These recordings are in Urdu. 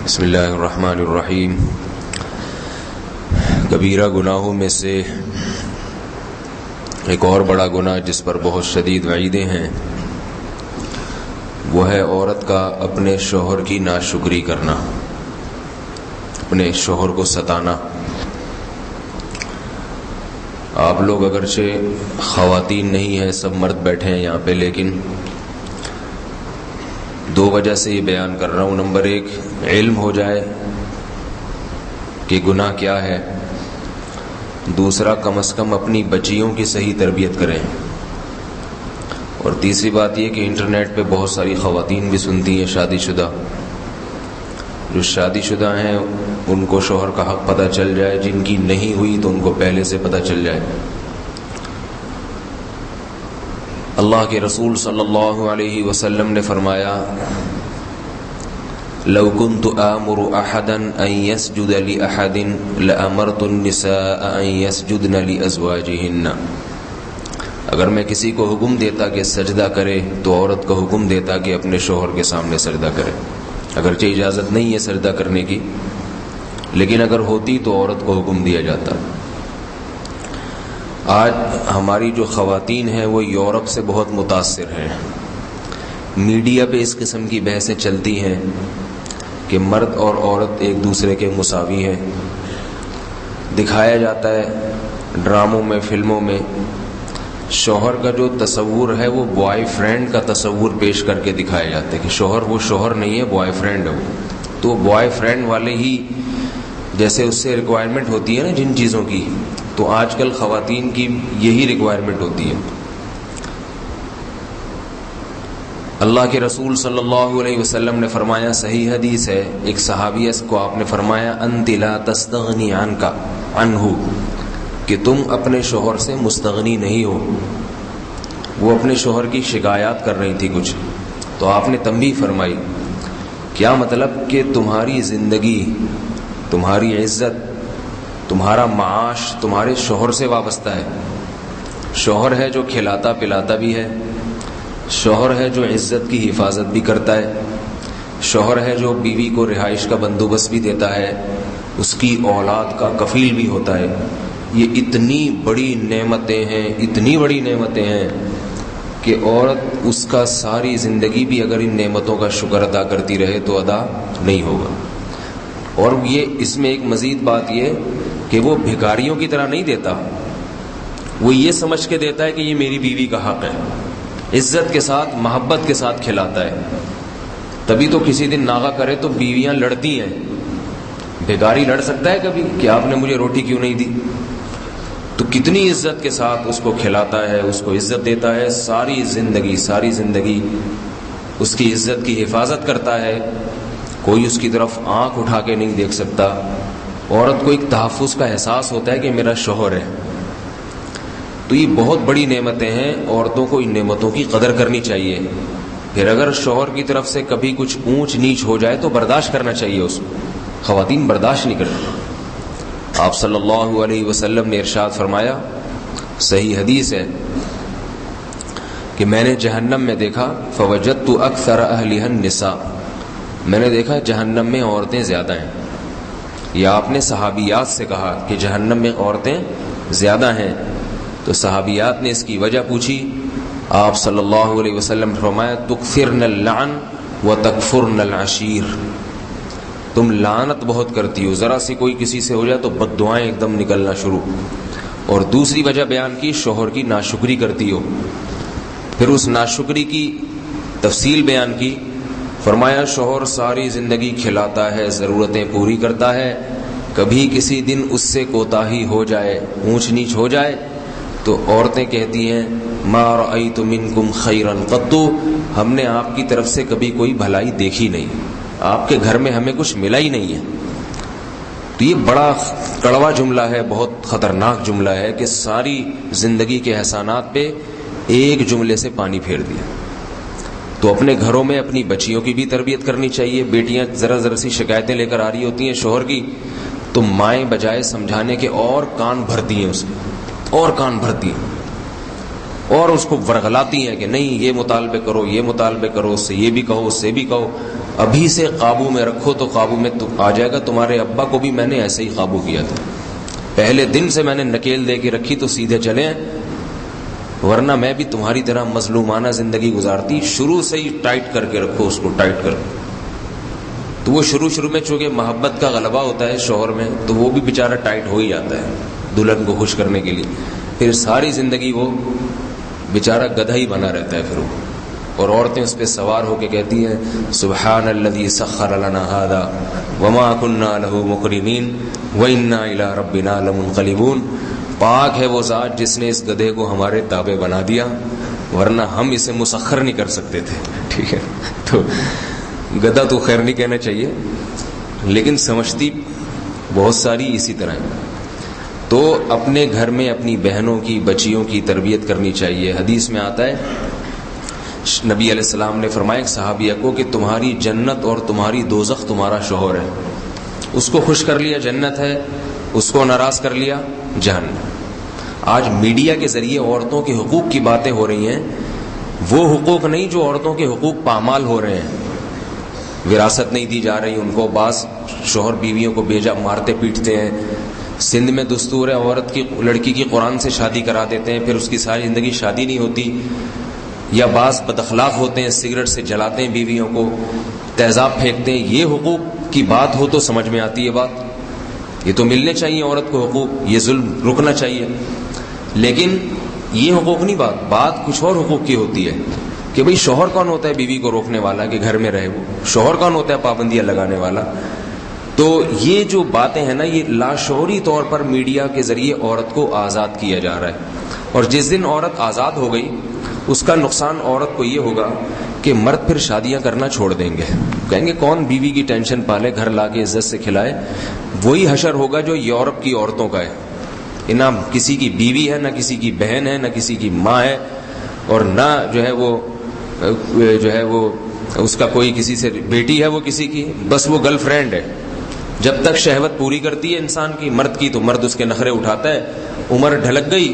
بسم اللہ الرحمن الرحیم۔ کبیرہ گناہوں میں سے ایک اور بڑا گناہ جس پر بہت شدید وعیدیں ہیں وہ ہے عورت کا اپنے شوہر کی ناشکری کرنا، اپنے شوہر کو ستانا۔ آپ لوگ اگرچہ خواتین نہیں ہیں، سب مرد بیٹھے ہیں یہاں پہ، لیکن دو وجہ سے یہ بیان کر رہا ہوں۔ نمبر ایک، علم ہو جائے کہ گناہ کیا ہے۔ دوسرا، کم از کم اپنی بچیوں کی صحیح تربیت کریں۔ اور تیسری بات یہ کہ انٹرنیٹ پہ بہت ساری خواتین بھی سنتی ہیں شادی شدہ، جو شادی شدہ ہیں ان کو شوہر کا حق پتہ چل جائے، جن کی نہیں ہوئی تو ان کو پہلے سے پتہ چل جائے۔ اللہ کے رسول صلی اللہ علیہ وسلم نے فرمایا، لو كنت آمر احدا ان يسجد لاحد لامرت النساء ان يسجدن لازواجهن۔ اگر میں کسی کو حکم دیتا کہ سجدہ کرے تو عورت کو حکم دیتا کہ اپنے شوہر کے سامنے سجدہ کرے۔ اگرچہ اجازت نہیں ہے سجدہ کرنے کی، لیکن اگر ہوتی تو عورت کو حکم دیا جاتا۔ آج ہماری جو خواتین ہیں وہ یورپ سے بہت متاثر ہیں۔ میڈیا پہ اس قسم کی بحثیں چلتی ہیں کہ مرد اور عورت ایک دوسرے کے مساوی ہیں۔ دکھایا جاتا ہے ڈراموں میں، فلموں میں، شوہر کا جو تصور ہے وہ بوائے فرینڈ کا تصور پیش کر کے دکھایا جاتا ہے کہ شوہر وہ شوہر نہیں ہے، بوائے فرینڈ ہے وہ۔ تو بوائے فرینڈ والے ہی جیسے اس سے ریکوائرمنٹ ہوتی ہے نا جن چیزوں کی، تو آج کل خواتین کی یہی ریکوائرمنٹ ہوتی ہے۔ اللہ کے رسول صلی اللہ علیہ وسلم نے فرمایا، صحیح حدیث ہے، ایک صحابیہ کو آپ نے فرمایا، انت لا تستغنی عنہ، کہ تم اپنے شوہر سے مستغنی نہیں ہو۔ وہ اپنے شوہر کی شکایات کر رہی تھی کچھ، تو آپ نے تنبیہ فرمائی۔ کیا مطلب؟ کہ تمہاری زندگی، تمہاری عزت، تمہارا معاش تمہارے شوہر سے وابستہ ہے۔ شوہر ہے جو کھلاتا پلاتا بھی ہے، شوہر ہے جو عزت کی حفاظت بھی کرتا ہے، شوہر ہے جو بیوی کو رہائش کا بندوبست بھی دیتا ہے، اس کی اولاد کا کفیل بھی ہوتا ہے۔ یہ اتنی بڑی نعمتیں ہیں، اتنی بڑی نعمتیں ہیں کہ عورت اس کا ساری زندگی بھی اگر ان نعمتوں کا شکر ادا کرتی رہے تو ادا نہیں ہوگا۔ اور یہ اس میں ایک مزید بات یہ کہ وہ بھکاریوں کی طرح نہیں دیتا، وہ یہ سمجھ کے دیتا ہے کہ یہ میری بیوی کا حق ہے، عزت کے ساتھ، محبت کے ساتھ کھلاتا ہے۔ تبھی تو کسی دن ناغہ کرے تو بیویاں لڑتی ہیں۔ بھکاری لڑ سکتا ہے کبھی کہ آپ نے مجھے روٹی کیوں نہیں دی؟ تو کتنی عزت کے ساتھ اس کو کھلاتا ہے، اس کو عزت دیتا ہے، ساری زندگی اس کی عزت کی حفاظت کرتا ہے، کوئی اس کی طرف آنکھ اٹھا کے نہیں دیکھ سکتا۔ عورت کو ایک تحفظ کا احساس ہوتا ہے کہ میرا شوہر ہے۔ تو یہ بہت بڑی نعمتیں ہیں، عورتوں کو ان نعمتوں کی قدر کرنی چاہیے۔ پھر اگر شوہر کی طرف سے کبھی کچھ اونچ نیچ ہو جائے تو برداشت کرنا چاہیے اس کو۔ خواتین برداشت نہیں کرتی۔ آپ صلی اللہ علیہ وسلم نے ارشاد فرمایا، صحیح حدیث ہے، کہ میں نے جہنم میں دیکھا، فوجدت اکثر اہلها النساء، میں نے دیکھا جہنم میں عورتیں زیادہ ہیں۔ یا آپ نے صحابیات سے کہا کہ جہنم میں عورتیں زیادہ ہیں، تو صحابیات نے اس کی وجہ پوچھی۔ آپ صلی اللہ علیہ وسلم نے فرمایا، تکثرن اللعن وتکفرن العشیر، تم لعنت بہت کرتی ہو، ذرا سی کوئی کسی سے ہو جائے تو بد دعائیں ایک دم نکلنا شروع۔ اور دوسری وجہ بیان کی، شوہر کی ناشکری کرتی ہو۔ پھر اس ناشکری کی تفصیل بیان کی، فرمایا شوہر ساری زندگی کھلاتا ہے، ضرورتیں پوری کرتا ہے، کبھی کسی دن اس سے کوتاہی ہو جائے، اونچ نیچ ہو جائے تو عورتیں کہتی ہیں، ما رأیت منکم خیرا قط، ہم نے آپ کی طرف سے کبھی کوئی بھلائی دیکھی نہیں، آپ کے گھر میں ہمیں کچھ ملا ہی نہیں ہے۔ تو یہ بڑا کڑوا جملہ ہے، بہت خطرناک جملہ ہے کہ ساری زندگی کے احسانات پہ ایک جملے سے پانی پھیر دیا۔ تو اپنے گھروں میں اپنی بچیوں کی بھی تربیت کرنی چاہیے۔ بیٹیاں ذرا سی شکایتیں لے کر آ رہی ہوتی ہیں شوہر کی، تو مائیں بجائے سمجھانے کے اور کان بھرتی ہیں، اس میں اور کان بھرتی ہیں۔ اور اس کو ورغلاتی ہیں کہ نہیں یہ مطالبے کرو، یہ مطالبے کرو، اس سے یہ بھی کہو، اس سے بھی کہو، ابھی سے قابو میں رکھو تو قابو میں آ جائے گا. تمہارے ابا کو بھی میں نے ایسے ہی قابو کیا تھا، پہلے دن سے میں نے نکیل دے کے رکھی تو سیدھے چلیں، ورنہ میں بھی تمہاری طرح مظلومانہ زندگی گزارتی. شروع سے ہی ٹائٹ کر کے رکھو اس کو، ٹائٹ کر. تو وہ شروع میں چونکہ محبت کا غلبہ ہوتا ہے شوہر میں، تو وہ بھی بیچارہ ٹائٹ ہو ہی جاتا ہے دلہن کو خوش کرنے کے لیے. پھر ساری زندگی وہ بیچارہ گدھا ہی بنا رہتا ہے پھر وہ. اور عورتیں اس پہ سوار ہو کے کہتی ہیں سبحان الذی سخر لنا ھذا وما كنا له مقرنین وانا الی ربنا لمنقلبون. پاک ہے وہ ذات جس نے اس گدھے کو ہمارے تابع بنا دیا، ورنہ ہم اسے مسخر نہیں کر سکتے تھے. ٹھیک ہے، تو گدھا تو خیر نہیں کہنا چاہیے، لیکن سمجھتی بہت ساری اسی طرح ہے. تو اپنے گھر میں اپنی بہنوں کی، بچیوں کی تربیت کرنی چاہیے. حدیث میں آتا ہے نبی علیہ السلام نے فرمایا ایک صحابیہ کو کہ تمہاری جنت اور تمہاری دوزخ تمہارا شوہر ہے. اس کو خوش کر لیا جنت ہے، اس کو ناراض کر لیا جہنم. آج میڈیا کے ذریعے عورتوں کے حقوق کی باتیں ہو رہی ہیں، وہ حقوق نہیں جو عورتوں کے حقوق پامال ہو رہے ہیں. وراثت نہیں دی جا رہی ان کو، بعض شوہر بیویوں کو بیجا مارتے پیٹتے ہیں. سندھ میں دستور ہے عورت کی، لڑکی کی قرآن سے شادی کرا دیتے ہیں، پھر اس کی ساری زندگی شادی نہیں ہوتی. یا بعض بد اخلاق ہوتے ہیں، سگریٹ سے جلاتے ہیں بیویوں کو، تیزاب پھینکتے ہیں. یہ حقوق کی بات ہو تو سمجھ میں آتی ہے بات، یہ تو ملنے چاہیے عورت کو حقوق، یہ ظلم رکنا چاہیے. لیکن یہ حقوق نہیں، بات کچھ اور حقوق کی ہوتی ہے کہ بھئی شوہر کون ہوتا ہے بیوی کو روکنے والا کہ گھر میں رہے؟ وہ شوہر کون ہوتا ہے پابندیاں لگانے والا؟ تو یہ جو باتیں ہیں نا، یہ لاشعوری طور پر میڈیا کے ذریعے عورت کو آزاد کیا جا رہا ہے. اور جس دن عورت آزاد ہو گئی اس کا نقصان عورت کو یہ ہوگا کہ مرد پھر شادیاں کرنا چھوڑ دیں گے. کہیں گے کون بیوی کی ٹینشن پالے، گھر لا کے عزت سے کھلائے. وہی حشر ہوگا جو یورپ کی عورتوں کا ہے. نہ کسی کی بیوی ہے، نہ کسی کی بہن ہے، نہ کسی کی ماں ہے، اور نہ جو ہے وہ اس کا کوئی کسی سے بیٹی ہے وہ کسی کی، بس وہ گرل فرینڈ ہے. جب تک شہوت پوری کرتی ہے انسان کی، مرد کی، تو مرد اس کے نخرے اٹھاتا ہے. عمر ڈھلک گئی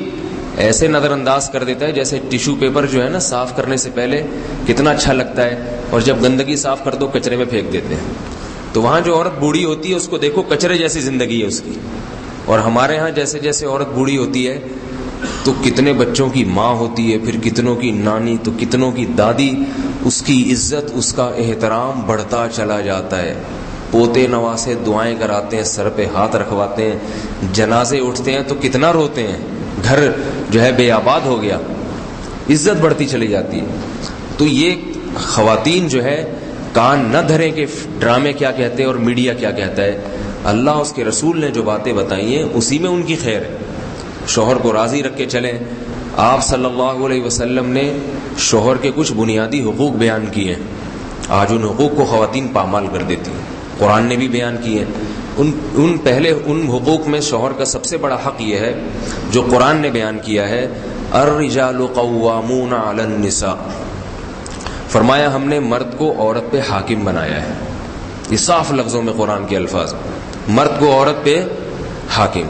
ایسے نظر انداز کر دیتا ہے جیسے ٹیشو پیپر جو ہے نا صاف کرنے سے پہلے کتنا اچھا لگتا ہے، اور جب گندگی صاف کر دو کچرے میں پھینک دیتے ہیں. تو وہاں جو عورت بوڑھی ہوتی ہے اس کو دیکھو کچرے جیسی زندگی ہے اس کی. اور ہمارے ہاں جیسے جیسے عورت بوڑھی ہوتی ہے تو کتنے بچوں کی ماں ہوتی ہے، پھر کتنوں کی نانی، تو کتنوں کی دادی. اس کی عزت، اس کا احترام بڑھتا چلا جاتا ہے. پوتے نواسے دعائیں کراتے ہیں، سر پہ ہاتھ رکھواتے ہیں، جنازے اٹھتے ہیں تو کتنا روتے ہیں. گھر جو ہے بے آباد ہو گیا، عزت بڑھتی چلی جاتی ہے. تو یہ خواتین جو ہے کان نہ دھریں کہ ڈرامے کیا کہتے ہیں اور میڈیا کیا کہتا ہے. اللہ اس کے رسول نے جو باتیں بتائی ہیں اسی میں ان کی خیر ہے. شوہر کو راضی رکھ کے چلیں. آپ صلی اللہ علیہ وسلم نے شوہر کے کچھ بنیادی حقوق بیان کیے ہیں. آج ان حقوق کو خواتین پامال کر دیتی ہیں. قرآن نے بھی بیان کیے ہیں. ان حقوق میں شوہر کا سب سے بڑا حق یہ ہے جو قرآن نے بیان کیا ہے، الرجال قوامون علی النساء. فرمایا ہم نے مرد کو عورت پہ حاکم بنایا ہے. یہ صاف لفظوں میں قرآن کے الفاظ، مرد کو عورت پہ حاکم.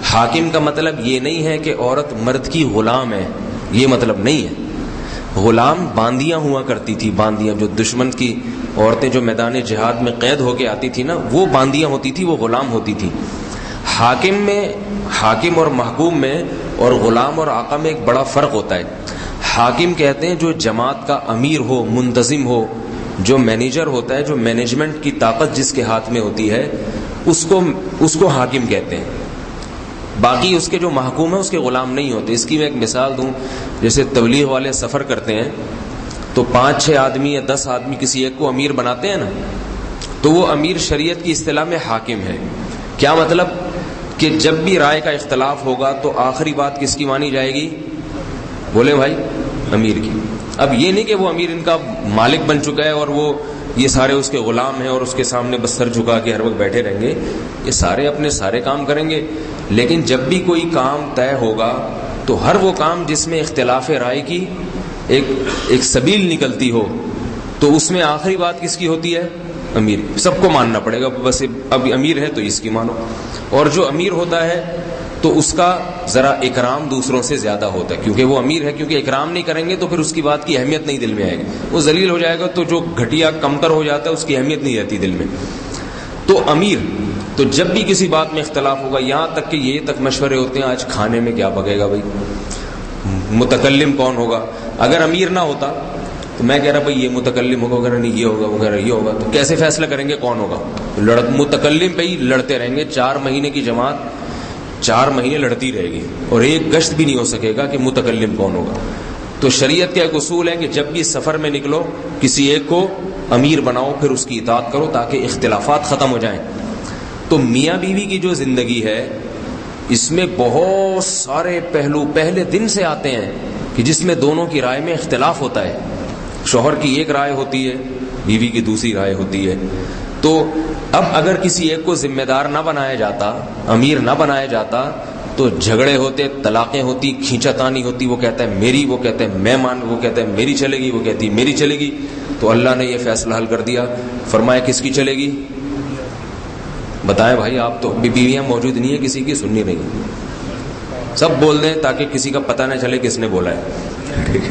حاکم کا مطلب یہ نہیں ہے کہ عورت مرد کی غلام ہے، یہ مطلب نہیں ہے. غلام باندیاں ہوا کرتی تھی، باندیاں جو دشمن کی عورتیں جو میدان جہاد میں قید ہو کے آتی تھی نا، وہ باندیاں ہوتی تھی، وہ غلام ہوتی تھی. حاکم میں، حاکم اور محکوم میں اور غلام اور آقا میں ایک بڑا فرق ہوتا ہے. حاکم کہتے ہیں جو جماعت کا امیر ہو، منتظم ہو، جو مینیجر ہوتا ہے، جو مینجمنٹ کی طاقت جس کے ہاتھ میں ہوتی ہے، اس کو حاکم کہتے ہیں. باقی اس کے جو محکوم ہیں اس کے غلام نہیں ہوتے. اس کی میں ایک مثال دوں، جیسے تبلیغ والے سفر کرتے ہیں تو 5-6 آدمی یا 10 آدمی کسی ایک کو امیر بناتے ہیں نا، تو وہ امیر شریعت کی اصطلاح میں حاکم ہے. کیا مطلب؟ کہ جب بھی رائے کا اختلاف ہوگا تو آخری بات کس کی مانی جائے گی؟ بولے بھائی، امیر کی. اب یہ نہیں کہ وہ امیر ان کا مالک بن چکا ہے اور وہ یہ سارے اس کے غلام ہیں اور اس کے سامنے بس سر جھکا کے ہر وقت بیٹھے رہیں گے. یہ سارے اپنے سارے کام کریں گے، لیکن جب بھی کوئی کام طے ہوگا تو ہر وہ کام جس میں اختلاف رائے کی ایک سبیل نکلتی ہو، تو اس میں آخری بات کس کی ہوتی ہے؟ امیر. سب کو ماننا پڑے گا، بس اب امیر ہے تو اس کی مانو. اور جو امیر ہوتا ہے تو اس کا ذرا اکرام دوسروں سے زیادہ ہوتا ہے، کیونکہ وہ امیر ہے، کیونکہ اکرام نہیں کریں گے تو پھر اس کی بات کی اہمیت نہیں دل میں آئے گی، وہ ذلیل ہو جائے گا تو جو گھٹیا کمتر ہو جاتا ہے اس کی اہمیت نہیں رہتی دل میں. تو امیر تو جب بھی کسی بات میں اختلاف ہوگا، یہاں تک کہ یہ تک مشورے ہوتے ہیں آج کھانے میں کیا پکے گا بھائی، متکلم کون ہوگا. اگر امیر نہ ہوتا تو میں کہہ رہا بھائی یہ متکلم ہوگا وغیرہ نہیں، یہ ہوگا وغیرہ یہ ہوگا، تو کیسے فیصلہ کریں گے کون ہوگا؟ متکلم پہ ہی لڑتے رہیں گے. 4 مہینے کی جماعت 4 مہینے لڑتی رہے گی اور ایک گشت بھی نہیں ہو سکے گا کہ متکلم کون ہوگا. تو شریعت کا ایک اصول ہے کہ جب بھی سفر میں نکلو کسی ایک کو امیر بناؤ، پھر اس کی اطاعت کرو تاکہ اختلافات ختم ہو جائیں. تو میاں بیوی کی جو زندگی ہے اس میں بہت سارے پہلو پہلے دن سے آتے ہیں کہ جس میں دونوں کی رائے میں اختلاف ہوتا ہے. شوہر کی ایک رائے ہوتی ہے، بیوی کی دوسری رائے ہوتی ہے. تو اب اگر کسی ایک کو ذمہ دار نہ بنایا جاتا، امیر نہ بنایا جاتا، تو جھگڑے ہوتے، طلاقیں ہوتی، کھینچا تانی ہوتی. وہ کہتا ہے میری، وہ کہتا ہے میں وہ کہتا ہے میری چلے گی، وہ کہتی میری چلے گی. تو اللہ نے یہ فیصلہ حل کر دیا، فرمایا کس کی چلے گی؟ بتائیں بھائی، آپ تو بیویاں موجود نہیں ہیں کسی کی، سننی نہیں، سب بول دیں تاکہ کسی کا پتہ نہ چلے کس نے بولا ہے.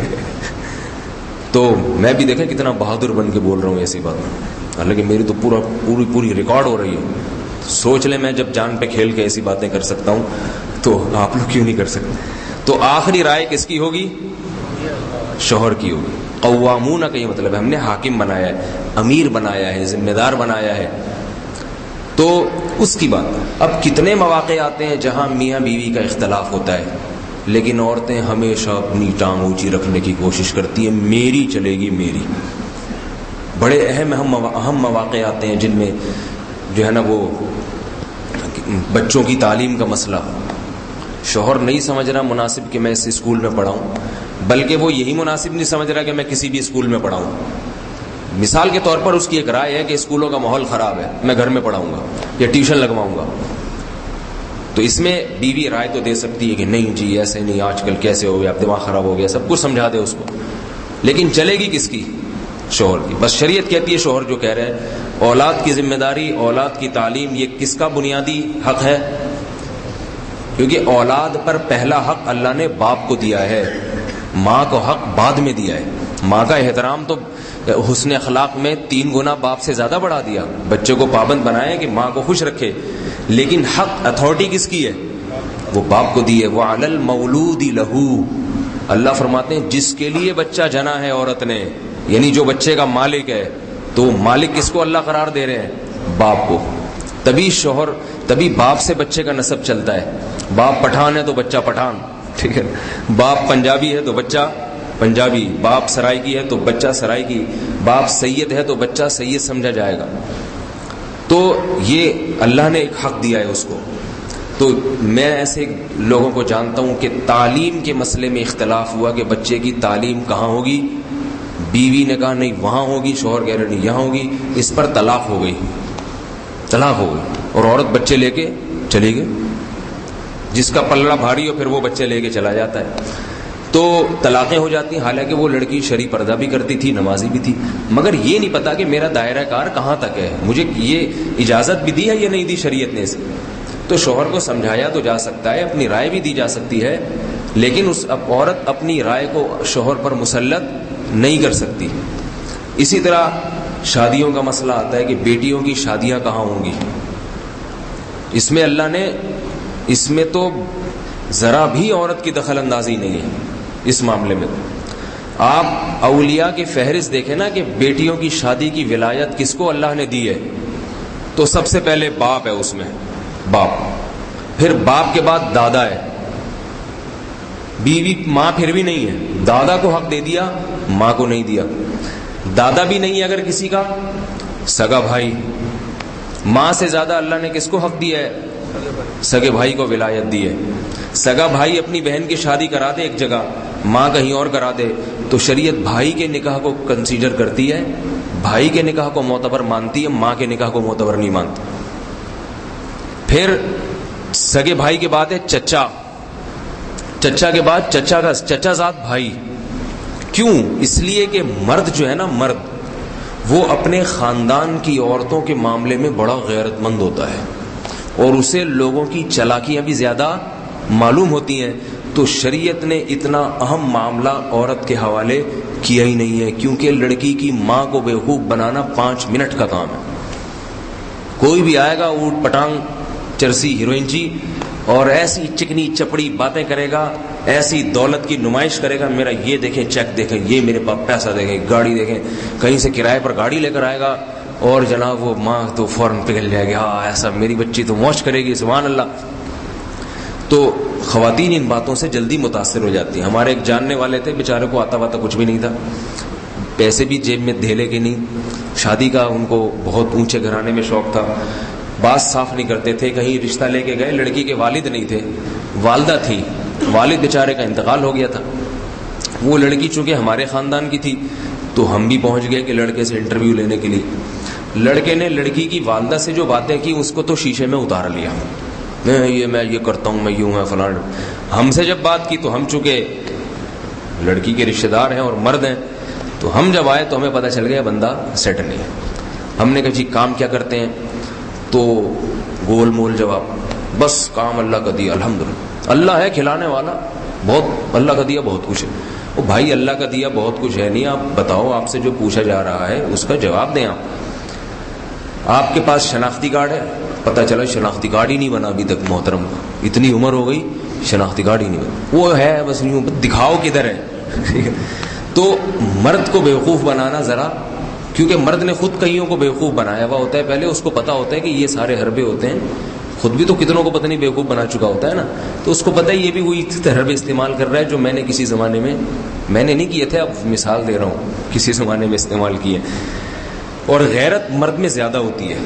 تو میں بھی دیکھیں کتنا بہادر بن کے بول رہا ہوں ایسی بات، حالانکہ میری تو پوری ریکارڈ ہو رہی ہے. سوچ لیں میں جب جان پہ کھیل کے ایسی باتیں کر سکتا ہوں تو آپ لوگ کیوں نہیں کر سکتے. تو آخری رائے کس کی ہوگی؟ شوہر کی ہوگی. قوامون کا یہ مطلب ہے ہم نے حاکم بنایا ہے، امیر بنایا ہے، ذمہ دار بنایا ہے. تو اس کی بات. اب کتنے مواقع آتے ہیں جہاں میاں بیوی کا اختلاف ہوتا ہے، لیکن عورتیں ہمیشہ اپنی ٹانگ اونچی رکھنے کی کوشش کرتی ہیں، میری چلے گی میری. بڑے اہم مواقع آتے ہیں جن میں جو ہے نا وہ بچوں کی تعلیم کا مسئلہ، شوہر نہیں سمجھ رہا مناسب کہ میں اس اسکول میں پڑھاؤں، بلکہ وہ یہی مناسب نہیں سمجھ رہا کہ میں کسی بھی اسکول میں پڑھاؤں. مثال کے طور پر اس کی ایک رائے ہے کہ اسکولوں کا ماحول خراب ہے، میں گھر میں پڑھاؤں گا یا ٹیوشن لگواؤں گا. تو اس میں بیوی رائے تو دے سکتی ہے کہ نہیں جی ایسے نہیں، آج کل کیسے ہو گیا، اب دماغ خراب ہو گیا، سب کچھ سمجھا دے اس کو، لیکن چلے گی کس کی؟ شوہر کی. بس شریعت کہتی ہے شوہر جو کہہ رہے ہیں اولاد کی ذمہ داری، اولاد کی تعلیم، یہ کس کا بنیادی حق ہے؟ کیونکہ اولاد پر پہلا حق اللہ نے باپ کو دیا ہے، ماں کو حق بعد میں دیا ہے. ماں کا احترام تو حسن اخلاق میں 3 گنا باپ سے زیادہ بڑھا دیا. بچے کو پابند بنائے کہ ماں کو خوش رکھے، لیکن حق اتھارٹی کس کی ہے؟ وہ باپ کو دی ہے. وَعَلَى الْمَوْلُودِ لَهُ، اللہ فرماتے ہیں جس کے لیے بچہ جنا ہے عورت نے، یعنی جو بچے کا مالک ہے، تو مالک کس کو اللہ قرار دے رہے ہیں؟ باپ کو. تبھی باپ سے بچے کا نسب چلتا ہے. باپ پٹھان ہے تو بچہ پٹھان، ٹھیک ہے. باپ پنجابی ہے تو بچہ پنجابی، باپ سرائی کی ہے تو بچہ سرائی کی، باپ سید ہے تو بچہ سید سمجھا جائے گا. تو یہ اللہ نے ایک حق دیا ہے اس کو. تو میں ایسے لوگوں کو جانتا ہوں کہ تعلیم کے مسئلے میں اختلاف ہوا کہ بچے کی تعلیم کہاں ہوگی، بیوی نے کہا نہیں وہاں ہوگی، شوہر کہہ رہے نہیں یہاں ہوگی. اس پر طلاق ہو گئی اور عورت بچے لے کے چلی گئی. جس کا پلڑا بھاری ہو پھر وہ بچے لے کے چلا جاتا ہے. تو طلاقیں ہو جاتی ہیں. حالانکہ وہ لڑکی شرعی پردہ بھی کرتی تھی، نمازی بھی تھی، مگر یہ نہیں پتا کہ میرا دائرہ کار کہاں تک ہے، مجھے یہ اجازت بھی دی ہے یا نہیں دی شریعت نے. تو شوہر کو سمجھایا تو جا سکتا ہے، اپنی رائے بھی دی جا سکتی ہے، لیکن اس عورت اپنی رائے کو شوہر پر مسلط نہیں کر سکتی. اسی طرح شادیوں کا مسئلہ آتا ہے کہ بیٹیوں کی شادیاں کہاں ہوں گی. اس میں اللہ نے، اس میں تو ذرا بھی عورت کی دخل اندازی نہیں ہے اس معاملے میں. آپ اولیاء کی فہرست دیکھیں نا کہ بیٹیوں کی شادی کی ولایت کس کو اللہ نے دی ہے، تو سب سے پہلے باپ ہے اس میں، باپ. پھر باپ کے بعد دادا ہے، بیوی ماں پھر بھی نہیں ہے. دادا کو حق دے دیا، ماں کو نہیں دیا. دادا بھی نہیں ہے اگر کسی کا، سگا بھائی. ماں سے زیادہ اللہ نے کس کو حق دیا ہے؟ سگے بھائی کو ولایت دی ہے. سگا بھائی اپنی بہن کی شادی کرا دے ایک جگہ، ماں کہیں اور کرا دے، تو شریعت بھائی کے نکاح کو کنسیڈر کرتی ہے، بھائی کے نکاح کو معتبر مانتی ہے، ماں کے نکاح کو معتبر نہیں مانتی. پھر سگے بھائی کے بعد ہے چچا، چچا کے بعد چچا زاد بھائی. کیوں؟ اس لیے کہ مرد جو ہے نا، مرد وہ اپنے خاندان کی عورتوں کے معاملے میں بڑا غیرت مند ہوتا ہے، اور اسے لوگوں کی چالاکیاں بھی زیادہ معلوم ہوتی ہیں، تو شریعت نے اتنا اہم معاملہ عورت کے حوالے کیا ہی نہیں ہے، کیونکہ لڑکی کی ماں کو بیوقوف بنانا 5 منٹ کا کام ہے۔ کوئی بھی آئے گا اوٹ پٹانگ چرسی ہیروئن جی اور ایسی چکنی چپڑی باتیں کرے گا، ایسی دولت کی نمائش کرے گا، میرا یہ دیکھیں چیک دیکھیں، یہ میرے پاس پیسہ دیکھیں، گاڑی دیکھیں، کہیں سے کرائے پر گاڑی لے کر آئے گا، اور جناب وہ ماں تو فوراً پگھل جائے گی، ہاں ایسا میری بچی تو موج کرے گی، سبحان اللہ۔ تو خواتین ان باتوں سے جلدی متاثر ہو جاتی ہیں۔ ہمارے ایک جاننے والے تھے، بیچارے کو آتا واتا کچھ بھی نہیں تھا، پیسے بھی جیب میں دھیلے کے نہیں، شادی کا ان کو بہت اونچے گھرانے میں شوق تھا، بات صاف نہیں کرتے تھے، کہیں رشتہ لے کے گئے، لڑکی کے والد نہیں تھے، والدہ تھی، والد بیچارے کا انتقال ہو گیا تھا۔ وہ لڑکی چونکہ ہمارے خاندان کی تھی تو ہم بھی پہنچ گئے کہ لڑکے سے انٹرویو لینے کے لیے۔ لڑکے نے لڑکی کی والدہ سے جو باتیں کی اس کو تو شیشے میں اتار لیا، میں یہ کرتا ہوں، میں یوں ہے فلان۔ ہم سے جب بات کی تو ہم چونکہ لڑکی کے رشتہ دار ہیں اور مرد ہیں، تو ہم جب آئے تو ہمیں پتہ چل گیا بندہ سیٹ نہیں ہے۔ ہم نے کہا جی کام کیا کرتے ہیں؟ تو گول مول جواب، بس کام اللہ کا دیا، الحمدللہ، اللہ ہے کھلانے والا، بہت اللہ کا دیا بہت کچھ ہے۔ وہ بھائی اللہ کا دیا بہت کچھ ہے نہیں، آپ بتاؤ، آپ سے جو پوچھا جا رہا ہے اس کا جواب دیں۔ آپ کے پاس شناختی کارڈ ہے؟ پتہ چلا شناختی کارڈ ہی نہیں بنا ابھی تک، محترم، اتنی عمر ہو گئی شناختی کارڈ ہی نہیں بنا، وہ ہے بس یوں دکھاؤ کدھر ہے۔ تو مرد کو بیوقوف بنانا ذرا، کیونکہ مرد نے خود کئیوں کو بیوقوف بنایا ہوا ہوتا ہے، پہلے اس کو پتا ہوتا ہے کہ یہ سارے حربے ہوتے ہیں، خود بھی تو کتنوں کو پتہ نہیں بیوقوف بنا چکا ہوتا ہے نا، تو اس کو پتہ ہے یہ بھی وہی حربے استعمال کر رہا ہے جو میں نے کسی زمانے میں، میں نے نہیں کیے تھے، اب مثال دے رہا ہوں، کسی زمانے میں استعمال کیے۔ اور غیرت مرد میں زیادہ ہوتی ہے،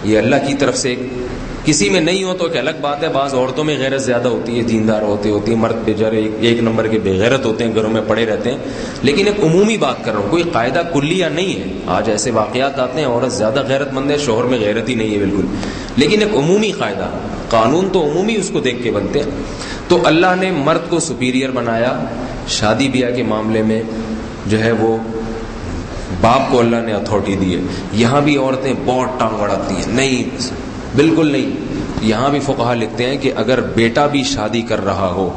یہ اللہ کی طرف سے، کسی میں نہیں ہو تو ایک الگ بات ہے، بعض عورتوں میں غیرت زیادہ ہوتی ہے، دیندار ہوتی ہے، مرد بیچارے ایک نمبر کے بے غیرت ہوتے ہیں، گھروں میں پڑے رہتے ہیں۔ لیکن ایک عمومی بات کر رہا ہوں، کوئی قاعدہ کلیہ نہیں ہے۔ آج ایسے واقعات آتے ہیں عورت زیادہ غیرت مند ہے، شوہر میں غیرت ہی نہیں ہے بالکل، لیکن ایک عمومی قاعدہ، قانون تو عمومی اس کو دیکھ کے بنتے ہیں۔ تو اللہ نے مرد کو سپیریئر بنایا، شادی بیاہ کے معاملے میں جو ہے وہ باپ کو اللہ نے اتھارٹی دی ہے۔ یہاں بھی عورتیں بہت ٹانگ اڑاتی ہیں، نہیں بالکل نہیں۔ یہاں بھی فقہا لکھتے ہیں کہ اگر بیٹا بھی شادی کر رہا ہو،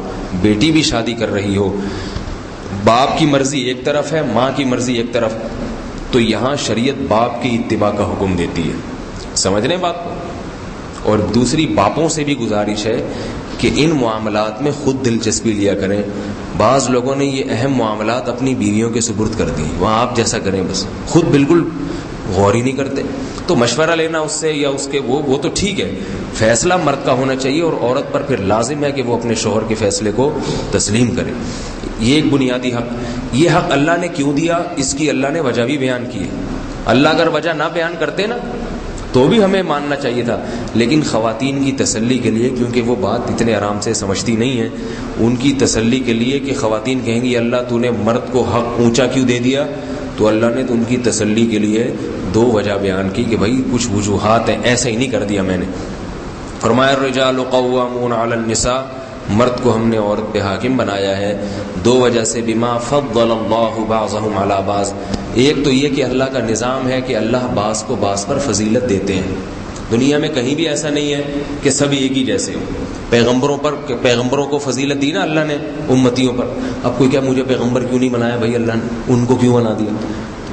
بیٹی بھی شادی کر رہی ہو، باپ کی مرضی ایک طرف ہے، ماں کی مرضی ایک طرف، تو یہاں شریعت باپ کی اتباع کا حکم دیتی ہے۔ سمجھ رہے ہیں بات کو؟ اور دوسری باپوں سے بھی گزارش ہے کہ ان معاملات میں خود دلچسپی لیا کریں۔ بعض لوگوں نے یہ اہم معاملات اپنی بیویوں کے سپرد کر دی، وہاں آپ جیسا کریں، بس خود بالکل غور ہی نہیں کرتے۔ تو مشورہ لینا اس سے یا اس کے وہ تو ٹھیک ہے، فیصلہ مرد کا ہونا چاہیے، اور عورت پر پھر لازم ہے کہ وہ اپنے شوہر کے فیصلے کو تسلیم کرے۔ یہ ایک بنیادی حق۔ یہ حق اللہ نے کیوں دیا، اس کی اللہ نے وجہ بھی بیان کی ہے۔ اللہ اگر وجہ نہ بیان کرتے نا تو بھی ہمیں ماننا چاہیے تھا، لیکن خواتین کی تسلی کے لیے، کیونکہ وہ بات اتنے آرام سے سمجھتی نہیں ہیں، ان کی تسلی کے لیے کہ خواتین کہیں گی اللہ تو نے مرد کو حق اونچا کیوں دے دیا، تو اللہ نے تو ان کی تسلی کے لیے 2 وجہ بیان کی کہ بھائی کچھ وجوہات ہیں، ایسا ہی نہیں کر دیا میں نے۔ فرمایا الرجال قوامون علی النساء، مرد کو ہم نے عورت پہ حاکم بنایا ہے 2 وجہ سے، بما فضل اللہ بعضهم علی بعض۔ ایک تو یہ کہ اللہ کا نظام ہے کہ اللہ بعض کو بعض پر فضیلت دیتے ہیں۔ دنیا میں کہیں بھی ایسا نہیں ہے کہ سب ایک ہی جیسے ہو۔ پیغمبروں کو فضیلت دی نا اللہ نے امتیوں پر۔ اب کوئی کیا مجھے پیغمبر کیوں نہیں بنایا بھائی اللہ نے، ان کو کیوں بنا دیا؟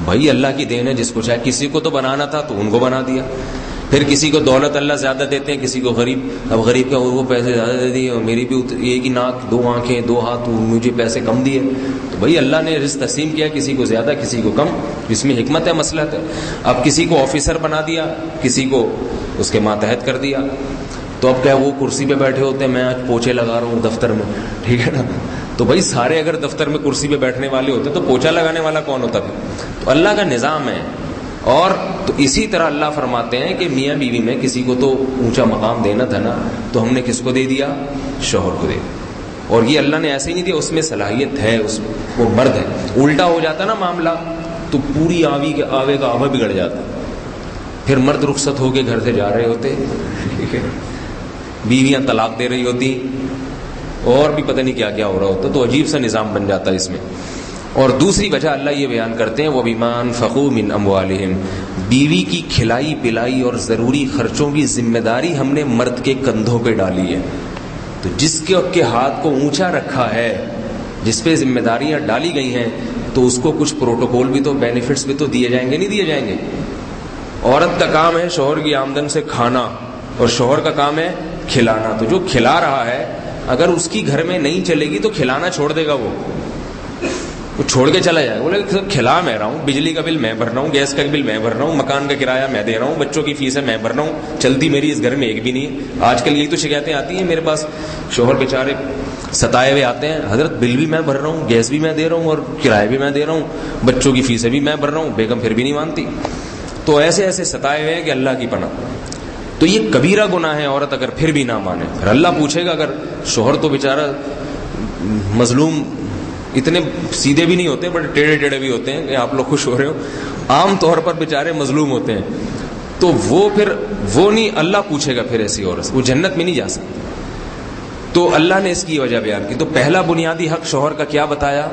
بھائی اللہ کی دین ہے، جس کو چاہے، کسی کو تو بنانا تھا تو ان کو بنا دیا۔ پھر کسی کو دولت اللہ زیادہ دیتے ہیں، کسی کو غریب، اب غریب کا وہ پیسے زیادہ دے دیے، اور میری بھی ایک ہی ناک 2 آنکھیں 2 ہاتھ، مجھے پیسے کم دیے۔ تو بھائی اللہ نے رزق تقسیم کیا، کسی کو زیادہ کسی کو کم، جس میں حکمت ہے، مصلحت ہے۔ اب کسی کو آفیسر بنا دیا، کسی کو اس کے ماتحت کر دیا، تو اب کیا وہ کرسی پہ بیٹھے ہوتے ہیں، میں آج پوچھے لگا رہا ہوں دفتر میں، ٹھیک ہے نا؟ تو بھائی سارے اگر دفتر میں کرسی پہ بیٹھنے والے ہوتے تو پوچھا لگانے والا کون ہوتا پھر؟ تو اللہ کا نظام ہے۔ اور تو اسی طرح اللہ فرماتے ہیں کہ میاں بیوی میں کسی کو تو اونچا مقام دینا تھا نا، تو ہم نے کس کو دے دیا؟ شوہر کو دے دیا۔ اور یہ اللہ نے ایسے ہی نہیں دیا، اس میں صلاحیت ہے، اس میں وہ مرد ہے۔ الٹا ہو جاتا نا معاملہ تو پوری آوے کا آوا بگڑ جاتا، پھر مرد رخصت ہو کے گھر سے جا رہے ہوتے، بیویاں طلاق دے رہی ہوتی، اور بھی پتہ نہیں کیا کیا ہو رہا ہوتا، تو عجیب سا نظام بن جاتا ہے اس میں۔ اور دوسری وجہ اللہ یہ بیان کرتے ہیں وَبِمَا أَنفَقُوا مِنْ أَمْوَالِهِمْ، بیوی کی کھلائی پلائی اور ضروری خرچوں کی ذمہ داری ہم نے مرد کے کندھوں پہ ڈالی ہے۔ تو تو جس کے ہاتھ کو اونچا رکھا ہے، جس پہ ذمہ داریاں ڈالی گئی ہیں، تو اس کو کچھ پروٹوکول بھی تو، بینیفٹس بھی تو دیے جائیں گے، نہیں دیے جائیں گے؟ عورت کا کام ہے شوہر کی آمدن سے کھانا، اور شوہر کا کام ہے کھلانا. تو جو کھلا رہا ہے اگر اس کی گھر میں نہیں چلے گی تو کھلانا چھوڑ دے گا، وہ چھوڑ کے چلا جائے گا. بولے کھلا میں رہا ہوں، بجلی کا بل میں بھر رہا ہوں، گیس کا بل میں بھر رہا ہوں، مکان کا کرایہ میں دے رہا ہوں، بچوں کی فیس ہے میں بھر رہا ہوں، چلتی میری اس گھر میں ایک بھی نہیں ہے. آج کل یہی تو شکایتیں آتی ہیں میرے پاس، شوہر بیچارے ستائے ہوئے آتے ہیں، حضرت بل بھی میں بھر رہا ہوں، گیس بھی میں دے رہا ہوں، اور کرایہ بھی میں دے رہا ہوں، بچوں کی فیسیں بھی میں بھر رہا ہوں، بیگم پھر بھی نہیں مانتی. تو ایسے ایسے ستائے ہوئے ہیں کہ اللہ کی پناہ. تو یہ کبیرہ گناہ ہے عورت اگر پھر بھی نہ مانے. پھر اللہ پوچھے گا. اگر شوہر تو بیچارہ مظلوم اتنے سیدھے بھی نہیں ہوتے، بڑے ٹیڑھے ٹیڑھے بھی ہوتے ہیں کہ آپ لوگ خوش ہو رہے ہو، عام طور پر بیچارے مظلوم ہوتے ہیں، تو وہ نہیں، اللہ پوچھے گا پھر ایسی عورت، وہ جنت میں نہیں جا سکتی. تو اللہ نے اس کی وجہ بیان کی. تو پہلا بنیادی حق شوہر کا کیا بتایا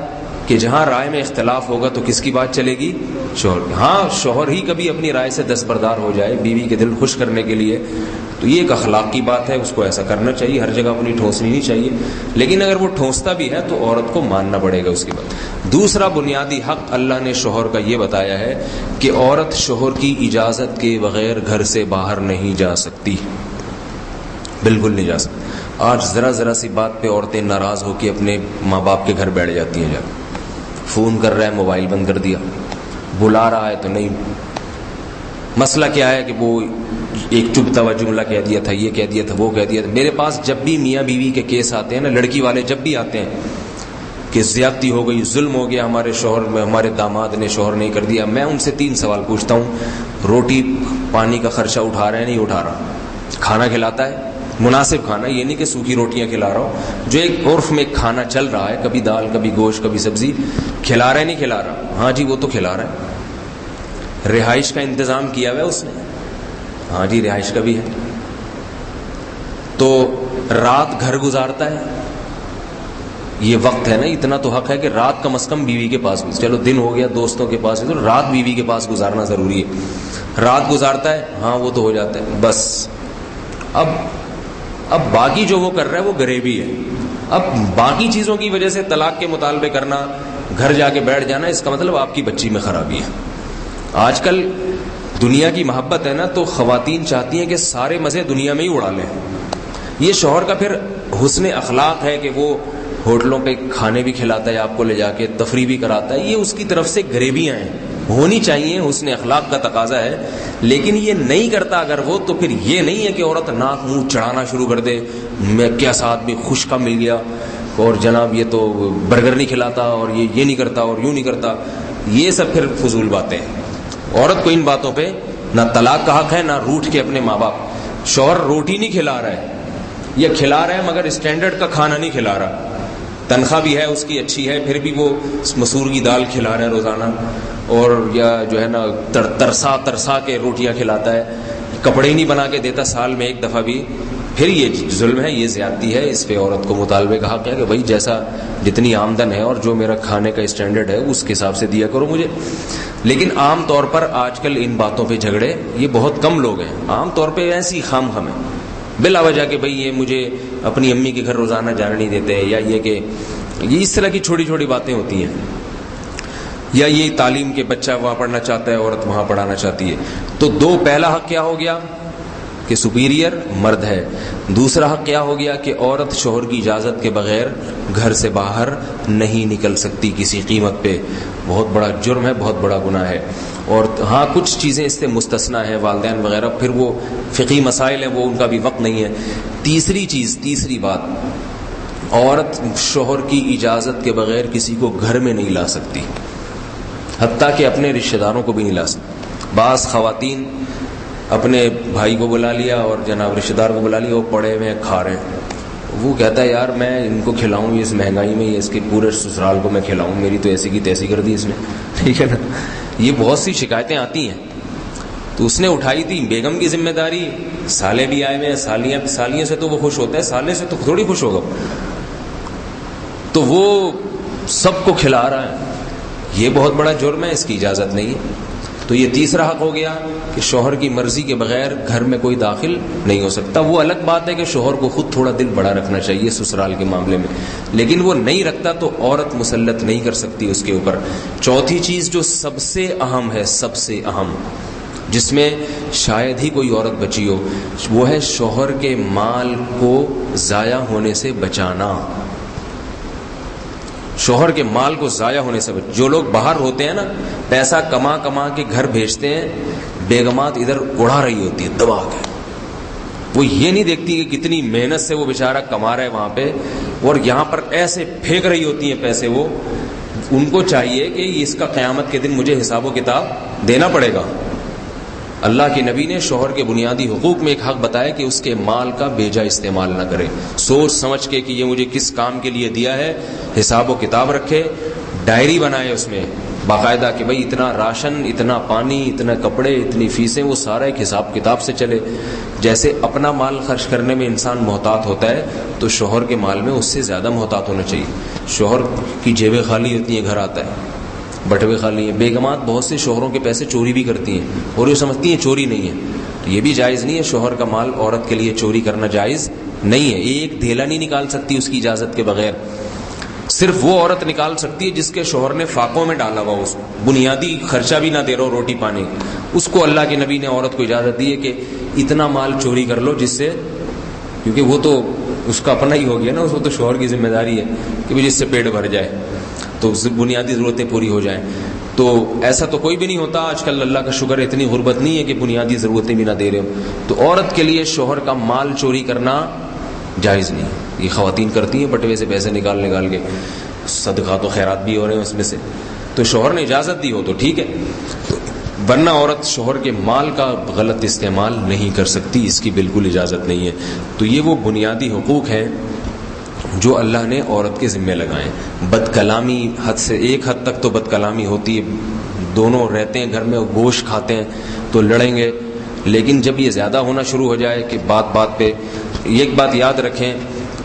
کہ جہاں رائے میں اختلاف ہوگا تو کس کی بات چلے گی؟ شوہر کی. ہاں شوہر ہی کبھی اپنی رائے سے دستبردار ہو جائے بیوی کے دل خوش کرنے کے لیے تو یہ ایک اخلاق کی بات ہے، اس کو ایسا کرنا چاہیے، ہر جگہ اپنی ٹھونسنی نہیں چاہیے. لیکن اگر وہ ٹھونستا بھی ہے تو عورت کو ماننا پڑے گا اس کی بات. دوسرا بنیادی حق اللہ نے شوہر کا یہ بتایا ہے کہ عورت شوہر کی اجازت کے بغیر گھر سے باہر نہیں جا سکتی، بالکل نہیں جا سکتی. آج ذرا سی بات پہ عورتیں ناراض ہو کے اپنے ماں باپ کے گھر بیٹھ جاتی ہیں. جب فون کر رہا ہے موبائل بند کر دیا، بلا رہا ہے تو نہیں. مسئلہ کیا ہے کہ وہ ایک چبھتا ہوا جملہ کہہ دیا تھا، یہ کہہ دیا تھا، وہ کہہ دیا تھا. میرے پاس جب بھی میاں بیوی کے کیس آتے ہیں نا، لڑکی والے جب بھی آتے ہیں کہ زیادتی ہو گئی، ظلم ہو گیا ہمارے شوہر میں، ہمارے داماد نے شوہر نہیں کر دیا، میں ان سے 3 سوال پوچھتا ہوں. روٹی پانی کا خرچہ اٹھا رہا ہے نہیں اٹھا رہا؟ کھانا کھلاتا ہے مناسب کھانا، یہ نہیں کہ سوکھی روٹیاں کھلا رہا ہوں، جو ایک عرف میں کھانا چل رہا ہے، کبھی دال کبھی گوشت کبھی سبزی، کھلا رہا ہے نہیں کھلا رہا؟ ہاں جی وہ تو کھلا رہا ہے. رہائش کا انتظام کیا ہوا ہے اس نے؟ ہاں جی رہائش کا بھی ہے. تو رات گھر گزارتا ہے، یہ وقت ہے نا، اتنا تو حق ہے کہ رات کم از کم بیوی کے پاس، چلو دن ہو گیا دوستوں کے پاس، تو رات بیوی کے پاس گزارنا ضروری ہے. رات گزارتا ہے، ہاں وہ تو ہو جاتا ہے بس. اب باقی جو وہ کر رہا ہے وہ غریبی ہے. اب باقی چیزوں کی وجہ سے طلاق کے مطالبے کرنا، گھر جا کے بیٹھ جانا، اس کا مطلب آپ کی بچی میں خرابی ہے. آج کل دنیا کی محبت ہے نا، تو خواتین چاہتی ہیں کہ سارے مزے دنیا میں ہی اڑا لیں. یہ شوہر کا پھر حسن اخلاق ہے کہ وہ ہوٹلوں پہ کھانے بھی کھلاتا ہے، آپ کو لے جا کے تفریح بھی کراتا ہے. یہ اس کی طرف سے غریبیاں ہیں، ہونی چاہیے، حسن اخلاق کا تقاضا ہے. لیکن یہ نہیں کرتا اگر وہ، تو پھر یہ نہیں ہے کہ عورت ناک منہ چڑھانا شروع کر دے، میں کیسا آدمی خوش کا مل گیا، اور جناب یہ تو برگر نہیں کھلاتا، اور یہ نہیں کرتا، اور یوں نہیں کرتا. یہ سب پھر فضول باتیں ہیں. عورت کو ان باتوں پہ نہ طلاق کا حق ہے، نہ روٹھ کے اپنے ماں باپ. شوہر روٹی نہیں کھلا رہا ہے یا کھلا رہا ہے مگر اسٹینڈرڈ کا کھانا نہیں کھلا رہا، تنخواہ بھی ہے اس کی اچھی ہے، پھر بھی وہ مسور کی دال کھلا رہا ہے روزانہ، اور یا جو ہے نا ترسا کے روٹیاں کھلاتا ہے، کپڑے ہی نہیں بنا کے دیتا سال میں ایک دفعہ بھی. پھر یہ ظلم ہے، یہ زیادتی ہے. اس پہ عورت کو مطالبے کا حق ہے کہ بھائی جیسا جتنی آمدن ہے اور جو میرا کھانے کا اسٹینڈرڈ ہے اس کے حساب سے دیا کرو مجھے. لیکن عام طور پر آج کل ان باتوں پہ جھگڑے یہ بہت کم لوگ ہیں. عام طور پہ ایسی خام خم ہے بلا وجہ کہ بھئی یہ مجھے اپنی امی کے گھر روزانہ جانے نہیں دیتے، یا یہ کہ یہ اس طرح کی چھوٹی چھوٹی باتیں ہوتی ہیں. یا یہ تعلیم کے بچہ وہاں پڑھنا چاہتا ہے، عورت وہاں پڑھانا چاہتی ہے. تو پہلا حق کیا ہو گیا کہ سپیریئر مرد ہے. دوسرا حق کیا ہو گیا کہ عورت شوہر کی اجازت کے بغیر گھر سے باہر نہیں نکل سکتی کسی قیمت پہ. بہت بڑا جرم ہے، بہت بڑا گناہ ہے. اور ہاں کچھ چیزیں اس سے مستثنا ہیں، والدین وغیرہ، پھر وہ فقہی مسائل ہیں، وہ ان کا بھی وقت نہیں ہے. تیسری بات، عورت شوہر کی اجازت کے بغیر کسی کو گھر میں نہیں لا سکتی، حتیٰ کہ اپنے رشتہ داروں کو بھی نہیں لا سکتی. بعض خواتین اپنے بھائی کو بلا لیا اور جناب رشتہ دار کو بلا لیا، وہ پڑے ہوئے کھا رہے ہیں، وہ کہتا ہے یار میں ان کو کھلاؤں، اس مہنگائی میں اس کے پورے سسرال کو میں کھلاؤں، میری تو ایسی کی تیسی کر دی اس نے. ٹھیک ہے نا، یہ بہت سی شکایتیں آتی ہیں. تو اس نے اٹھائی تھی بیگم کی ذمہ داری. سالے بھی آئے ہوئے ہیں، سالیوں سے تو وہ خوش ہوتا ہے، سالے سے تو تھوڑی خوش ہوگا. تو وہ سب کو کھلا رہا ہے، یہ بہت بڑا جرم ہے، اس کی اجازت نہیں ہے. تو یہ تیسرا حق ہو گیا کہ شوہر کی مرضی کے بغیر گھر میں کوئی داخل نہیں ہو سکتا. وہ الگ بات ہے کہ شوہر کو خود تھوڑا دل بڑا رکھنا چاہیے سسرال کے معاملے میں، لیکن وہ نہیں رکھتا تو عورت مسلط نہیں کر سکتی اس کے اوپر. چوتھی چیز جو سب سے اہم ہے، سب سے اہم، جس میں شاید ہی کوئی عورت بچی ہو، وہ ہے شوہر کے مال کو ضائع ہونے سے بچانا. شوہر کے مال کو ضائع ہونے سے جو لوگ باہر ہوتے ہیں نا، پیسہ کما کما کے گھر بھیجتے ہیں، بیگمات ادھر اڑا رہی ہوتی ہے دبا کے. وہ یہ نہیں دیکھتی کہ کتنی محنت سے وہ بیچارہ کما رہا ہے وہاں پہ، اور یہاں پر ایسے پھینک رہی ہوتی ہیں پیسے. وہ ان کو چاہیے کہ اس کا قیامت کے دن مجھے حساب و کتاب دینا پڑے گا. اللہ کے نبی نے شوہر کے بنیادی حقوق میں ایک حق بتایا کہ اس کے مال کا بیجا استعمال نہ کرے، سوچ سمجھ کے کہ یہ مجھے کس کام کے لیے دیا ہے، حساب و کتاب رکھے، ڈائری بنائے اس میں باقاعدہ کہ بھئی اتنا راشن، اتنا پانی، اتنا کپڑے، اتنی فیسیں، وہ سارا ایک حساب کتاب سے چلے. جیسے اپنا مال خرچ کرنے میں انسان محتاط ہوتا ہے تو شوہر کے مال میں اس سے زیادہ محتاط ہونا چاہیے. شوہر کی جیبیں خالی ہوتی ہیں، گھر آتا ہے بٹوے خالی ہیں. بیگمات بہت سے شوہروں کے پیسے چوری بھی کرتی ہیں اور یہ سمجھتی ہیں چوری نہیں ہے. تو یہ بھی جائز نہیں ہے، شوہر کا مال عورت کے لیے چوری کرنا جائز نہیں ہے. ایک دھیلا نہیں نکال سکتی اس کی اجازت کے بغیر. صرف وہ عورت نکال سکتی ہے جس کے شوہر نے فاقوں میں ڈالا ہوا، اس بنیادی خرچہ بھی نہ دے رہا ہو روٹی پانی، اس کو اللہ کے نبی نے عورت کو اجازت دی ہے کہ اتنا مال چوری کر لو جس سے، کیونکہ وہ تو اس کا اپنا ہی ہو گیا نا، اس کو تو شوہر کی ذمہ داری ہے کہ جس سے پیٹ بھر جائے تو بنیادی ضرورتیں پوری ہو جائیں. تو ایسا تو کوئی بھی نہیں ہوتا آج کل، اللہ کا شکر ہے اتنی غربت نہیں ہے کہ بنیادی ضرورتیں بھی نہ دے رہے ہو. تو عورت کے لیے شوہر کا مال چوری کرنا جائز نہیں. یہ خواتین کرتی ہیں بٹوے سے پیسے نکال کے، صدقات و خیرات بھی ہو رہے ہیں اس میں سے، تو شوہر نے اجازت دی ہو تو ٹھیک ہے، ورنہ عورت شوہر کے مال کا غلط استعمال نہیں کر سکتی، اس کی بالکل اجازت نہیں ہے. تو یہ وہ بنیادی حقوق ہیں جو اللہ نے عورت کے ذمہ لگائے. بد کلامی حد سے، ایک حد تک تو بد کلامی ہوتی ہے، دونوں رہتے ہیں گھر میں، گوشت کھاتے ہیں تو لڑیں گے، لیکن جب یہ زیادہ ہونا شروع ہو جائے کہ بات بات پہ، ایک بات یاد رکھیں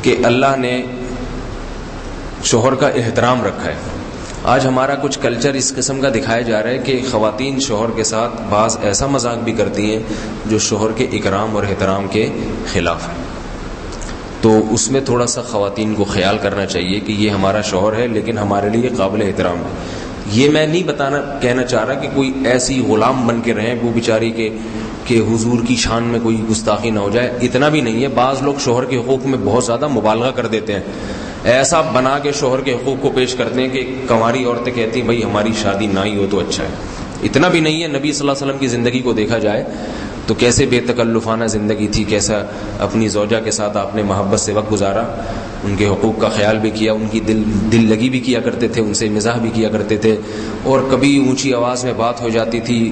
کہ اللہ نے شوہر کا احترام رکھا ہے. آج ہمارا کچھ کلچر اس قسم کا دکھایا جا رہا ہے کہ خواتین شوہر کے ساتھ بعض ایسا مذاق بھی کرتی ہیں جو شوہر کے اکرام اور احترام کے خلاف ہے. تو اس میں تھوڑا سا خواتین کو خیال کرنا چاہیے کہ یہ ہمارا شوہر ہے لیکن ہمارے لیے قابل احترام ہے. یہ میں نہیں کہنا چاہ رہا کہ کوئی ایسی غلام بن کے رہیں وہ بیچاری کہ حضور کی شان میں کوئی گستاخی نہ ہو جائے، اتنا بھی نہیں ہے. بعض لوگ شوہر کے حقوق میں بہت زیادہ مبالغہ کر دیتے ہیں، ایسا بنا کے شوہر کے حقوق کو پیش کرتے ہیں کہ کنواری عورتیں کہتی ہیں بھائی ہماری شادی نہ ہی ہو تو اچھا ہے. اتنا بھی نہیں ہے. نبی صلی اللہ علیہ وسلم کی زندگی کو دیکھا جائے تو کیسے بے تکلفانہ زندگی تھی، کیسا اپنی زوجہ کے ساتھ آپ نے محبت سے وقت گزارا، ان کے حقوق کا خیال بھی کیا، ان کی دل لگی بھی کیا کرتے تھے، ان سے مزاح بھی کیا کرتے تھے. اور کبھی اونچی آواز میں بات ہو جاتی تھی،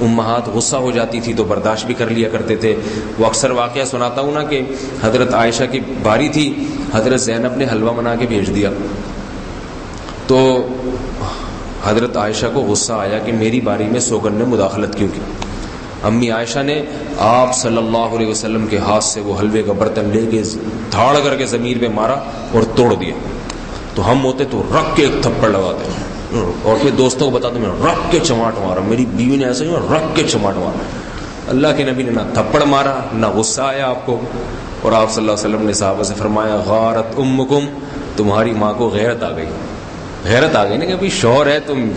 امہات غصہ ہو جاتی تھی تو برداشت بھی کر لیا کرتے تھے. وہ اکثر واقعہ سناتا ہوں نا کہ حضرت عائشہ کی باری تھی، حضرت زینب نے حلوہ بنا کے بھیج دیا تو حضرت عائشہ کو غصہ آیا کہ میری باری میں سوگن نے مداخلت کیوں کی. امی عائشہ نے آپ صلی اللہ علیہ وسلم کے ہاتھ سے وہ حلوے کا برتن لے کے دھاڑ کر کے زمین پہ مارا اور توڑ دیا. تو ہم ہوتے تو رکھ کے ایک تھپڑ لگاتے اور پھر دوستوں کو بتاتے میں رکھ کے چماٹ مارا، میری بیوی نے ایسا ہی رکھ کے چماٹ مارا. اللہ کے نبی نے نہ تھپڑ مارا نہ غصہ آیا آپ کو. اور آپ صلی اللہ علیہ وسلم نے صحابہ سے فرمایا غارت امکم، تمہاری ماں کو غیرت آ گئی. غیرت آ گئی نا کہ ابھی شوہر ہے، تم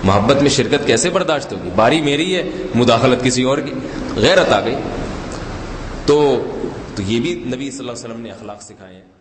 محبت میں شرکت کیسے برداشت ہوگی، باری میری ہے مداخلت کسی اور کی، غیرت آ گئی. تو یہ بھی نبی صلی اللہ علیہ وسلم نے اخلاق سکھائے ہیں.